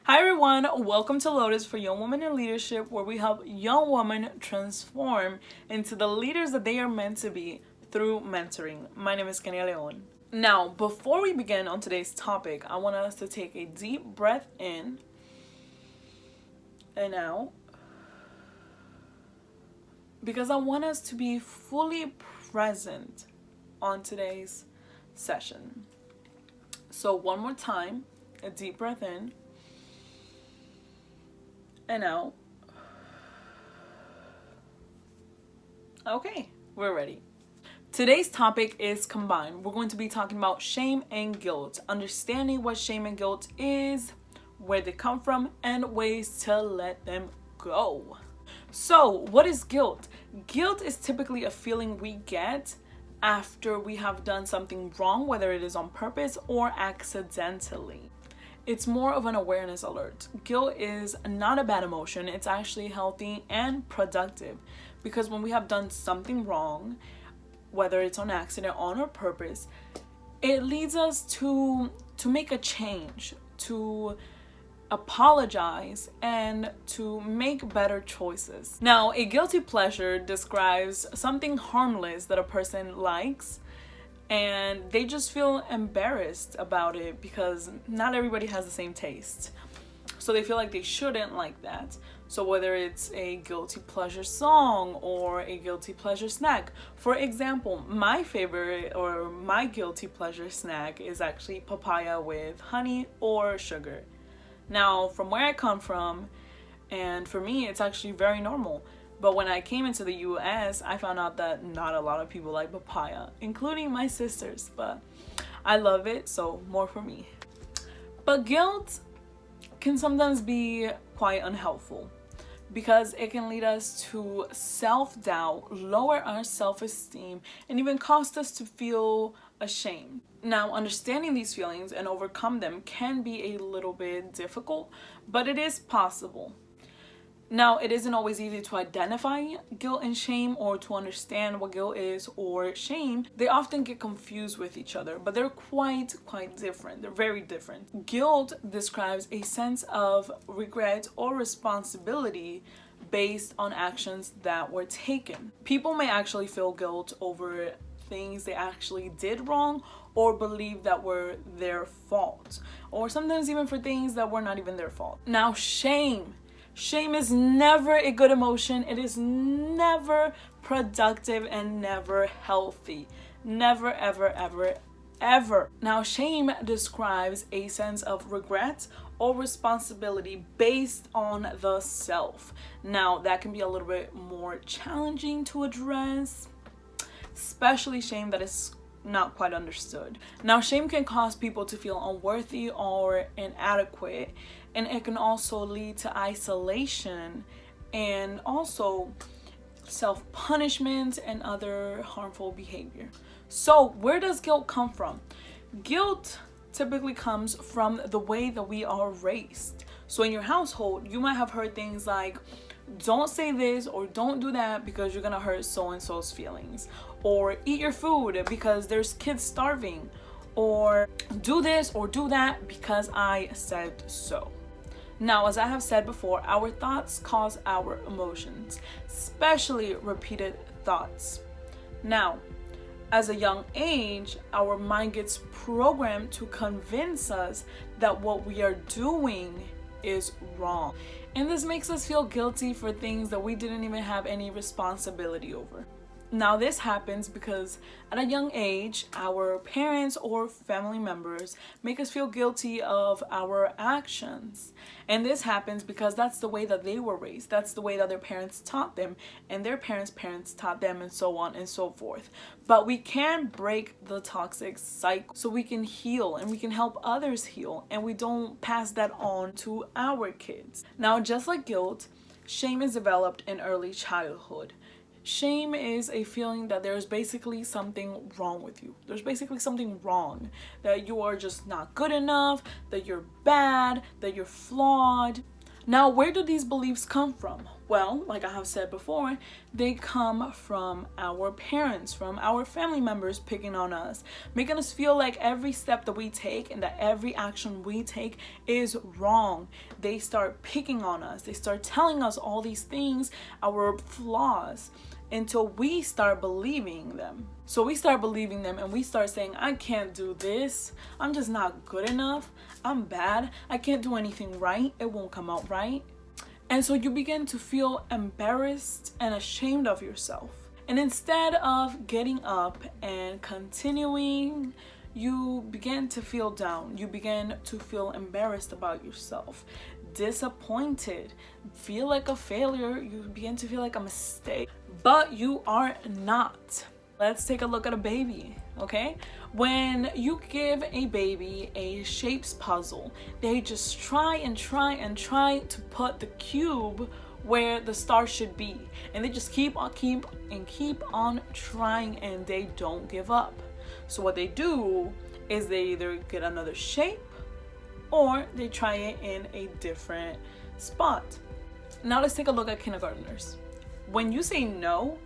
Hi everyone, welcome to Lotus for Young Women in Leadership, where we help young women transform into the leaders that they are meant to be through mentoring. My name is Kenia Leon. Now, before we begin on today's topic, I want us to take a deep breath in and out, because I want us to be fully present on today's session. So one more time, a deep breath in and out. Okay, we're ready. Today's topic is combined. We're going to be talking about shame and guilt, understanding what shame and guilt is, where they come from, and ways to let them go. So, what is guilt? Guilt is typically a feeling we get after we have done something wrong, whether it is on purpose or accidentally. It's more of an awareness alert. Guilt is not a bad emotion. It's actually healthy and productive, because when we have done something wrong, whether it's on accident or on purpose, it leads us to make a change, to apologize, and to make better choices. Now, a guilty pleasure describes something harmless that a person likes, and they just feel embarrassed about it because not everybody has the same taste. So they feel like they shouldn't like that. So whether it's a guilty pleasure song or a guilty pleasure snack. For example, my favorite or my guilty pleasure snack is actually papaya with honey or sugar. Now, from where I come from, and for me, it's actually very normal. But when I came into the US, I found out that not a lot of people like papaya, including my sisters, but I love it, so more for me. But guilt can sometimes be quite unhelpful, because it can lead us to self-doubt, lower our self-esteem, and even cause us to feel ashamed. Now, understanding these feelings and overcome them can be a little bit difficult, but it is possible. Now, it isn't always easy to identify guilt and shame, or to understand what guilt is or shame. They often get confused with each other, but they're quite different. They're very different. Guilt describes a sense of regret or responsibility based on actions that were taken. People may actually feel guilt over things they actually did wrong or believe that were their fault, or sometimes even for things that were not even their fault. Now, Shame is never a good emotion. It is never productive and never healthy. Never, ever, ever, ever. Now, shame describes a sense of regret or responsibility based on the self. Now, that can be a little bit more challenging to address, especially shame that is not quite understood. Now, shame can cause people to feel unworthy or inadequate, and it can also lead to isolation and also self-punishment and other harmful behavior. So where does guilt come from? Guilt typically comes from the way that we are raised. So in your household, you might have heard things like, don't say this or don't do that because you're gonna hurt so-and-so's feelings, or eat your food because there's kids starving, or do this or do that because I said so. Now, as I have said before, our thoughts cause our emotions, especially repeated thoughts. Now, as a young age, our mind gets programmed to convince us that what we are doing is wrong. And this makes us feel guilty for things that we didn't even have any responsibility over. Now, this happens because at a young age, our parents or family members make us feel guilty of our actions. And this happens because that's the way that they were raised. That's the way that their parents taught them, and their parents taught them, and so on and so forth. But we can break the toxic cycle so we can heal and we can help others heal, and we don't pass that on to our kids. Now, just like guilt, shame is developed in early childhood. Shame is a feeling that there's basically something wrong with you. There's basically something wrong, that you are just not good enough, that you're bad, that you're flawed. Now, where do these beliefs come from? Well, like I have said before, they come from our parents, from our family members picking on us, making us feel like every step that we take and that every action we take is wrong. They start picking on us. They start telling us all these things, our flaws, until we start believing them. So we start believing them and we start saying, I can't do this. I'm just not good enough. I'm bad. I can't do anything right. It won't come out right. And so you begin to feel embarrassed and ashamed of yourself. And instead of getting up and continuing, you begin to feel down. You begin to feel embarrassed about yourself, disappointed, feel like a failure. You begin to feel like a mistake, but you are not. Let's take a look at a baby, okay? When you give a baby a shapes puzzle, they just try and try and try to put the cube where the star should be. And they just keep on trying, and they don't give up. So what they do is they either get another shape or they try it in a different spot. Now let's take a look at kindergartners. When you say no,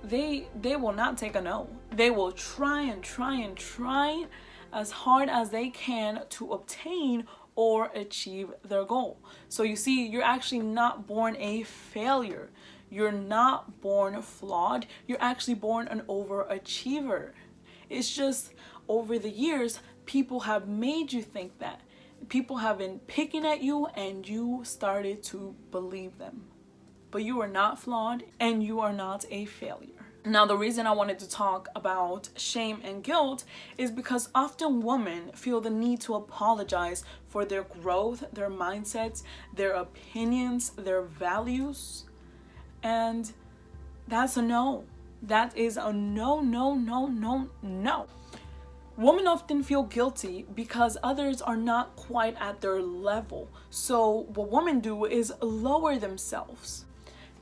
they will not take a no. They will try and try and try as hard as they can to obtain or achieve their goal. So you see, you're actually not born a failure. You're not born flawed. You're actually born an overachiever. It's just over the years, people have made you think that. People have been picking at you and you started to believe them. But you are not flawed and you are not a failure. Now, the reason I wanted to talk about shame and guilt is because often women feel the need to apologize for their growth, their mindsets, their opinions, their values. And that's a no. That is a no, no, no, no, no. Women often feel guilty because others are not quite at their level. So what women do is lower themselves.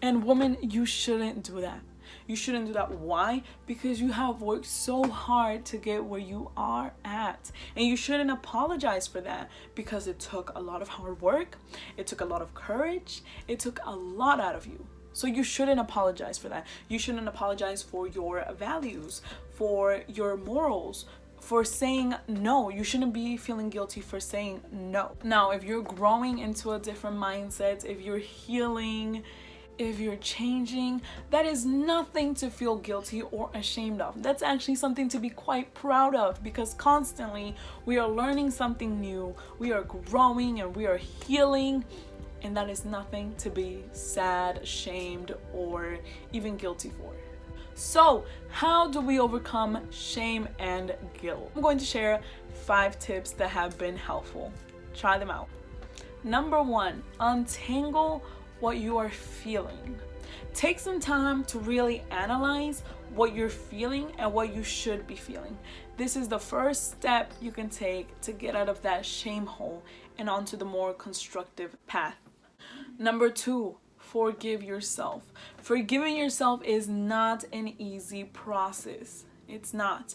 And women, you shouldn't do that. You shouldn't do that. Why? Because you have worked so hard to get where you are at. And you shouldn't apologize for that, because it took a lot of hard work. It took a lot of courage. It took a lot out of you. So you shouldn't apologize for that. You shouldn't apologize for your values, for your morals, for saying no. You shouldn't be feeling guilty for saying no. Now, if you're growing into a different mindset, if you're healing, if you're changing, that is nothing to feel guilty or ashamed of. That's actually something to be quite proud of, because constantly we are learning something new, we are growing and we are healing, and that is nothing to be sad, ashamed, or even guilty for. So, how do we overcome shame and guilt? I'm going to share 5 tips that have been helpful. Try them out. Number 1, untangle what you are feeling. Take some time to really analyze what you're feeling and what you should be feeling. This is the first step you can take to get out of that shame hole and onto the more constructive path. Number 2, forgive yourself. Forgiving yourself is not an easy process. It's not.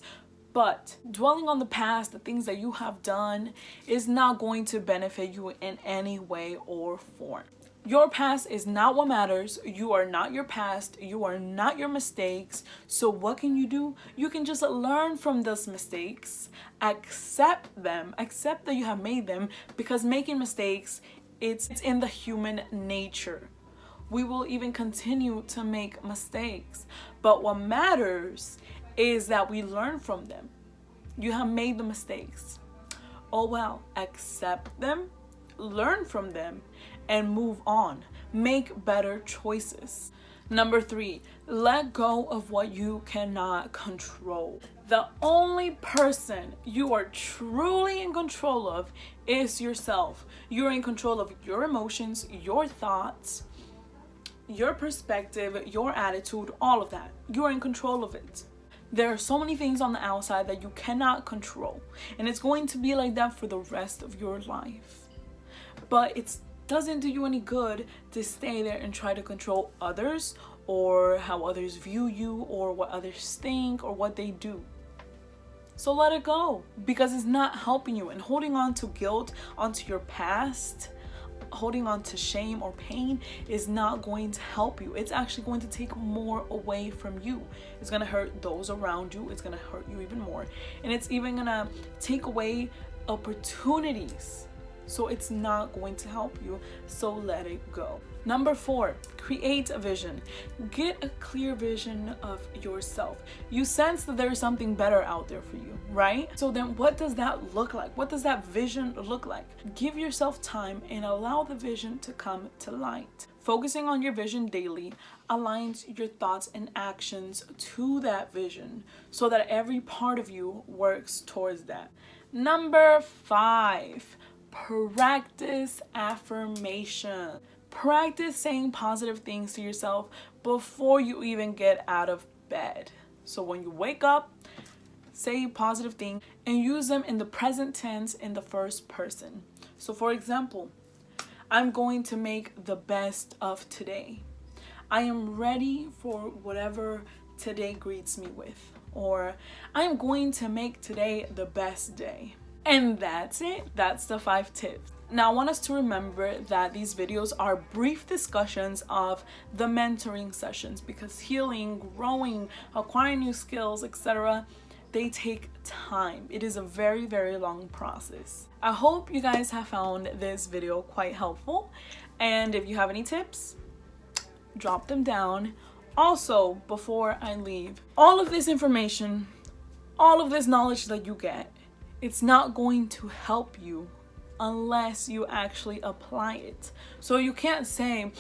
But dwelling on the past, the things that you have done, is not going to benefit you in any way or form. Your past is not what matters. You are not your past. You are not your mistakes. So what can you do? You can just learn from those mistakes, accept them, accept that you have made them, because making mistakes, it's in the human nature. We will even continue to make mistakes. But what matters is that we learn from them. You have made the mistakes. Oh well, accept them, learn from them, and move on. Make better choices. Number 3, let go of what you cannot control. The only person you are truly in control of is yourself. You're in control of your emotions, your thoughts, your perspective, your attitude, all of that. You're in control of it. There are so many things on the outside that you cannot control, and it's going to be like that for the rest of your life. But it doesn't do you any good to stay there and try to control others, or how others view you, or what others think, or what they do. So let it go, because it's not helping you. And holding on to guilt, onto your past, holding on to shame or pain is not going to help you. It's actually going to take more away from you. It's going to hurt those around you. It's going to hurt you even more. And it's even going to take away opportunities. So it's not going to help you. So let it go. Number 4, create a vision. Get a clear vision of yourself. You sense that there's something better out there for you, right? So then what does that look like? What does that vision look like? Give yourself time and allow the vision to come to light. Focusing on your vision daily aligns your thoughts and actions to that vision so that every part of you works towards that. Number 5, practice affirmation. Practice saying positive things to yourself before you even get out of bed. So when you wake up, say positive things and use them in the present tense in the first person. So for example, I'm going to make the best of today. I am ready for whatever today greets me with. Or I'm going to make today the best day. And that's it. That's the 5 tips. Now I want us to remember that these videos are brief discussions of the mentoring sessions, because healing, growing, acquiring new skills, etc., they take time. It is a very, very long process. I hope you guys have found this video quite helpful. And if you have any tips, drop them down. Also, before I leave, all of this information, all of this knowledge that you get, it's not going to help you unless you actually apply it. So you can't say,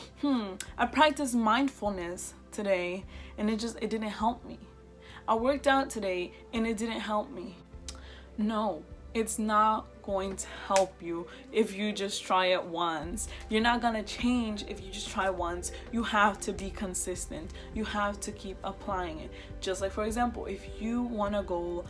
I practiced mindfulness today and it didn't help me. I worked out today and it didn't help me. No, it's not going to help you if you just try it once. You're not gonna change if you just try once. You have to be consistent. You have to keep applying it. Just like, for example, if you wanna go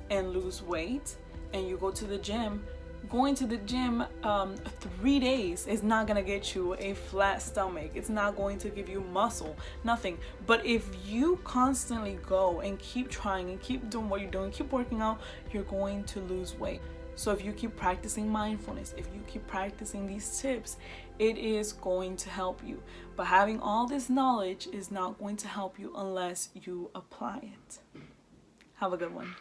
and lose weight and you go to the gym, going to the gym 3 days is not gonna get you a flat stomach. It's not going to give you muscle, nothing. But if you constantly go and keep trying and keep doing what you're doing, keep working out, you're going to lose weight. So if you keep practicing mindfulness, if you keep practicing these tips, it is going to help you. But having all this knowledge is not going to help you unless you apply it. Have a good one.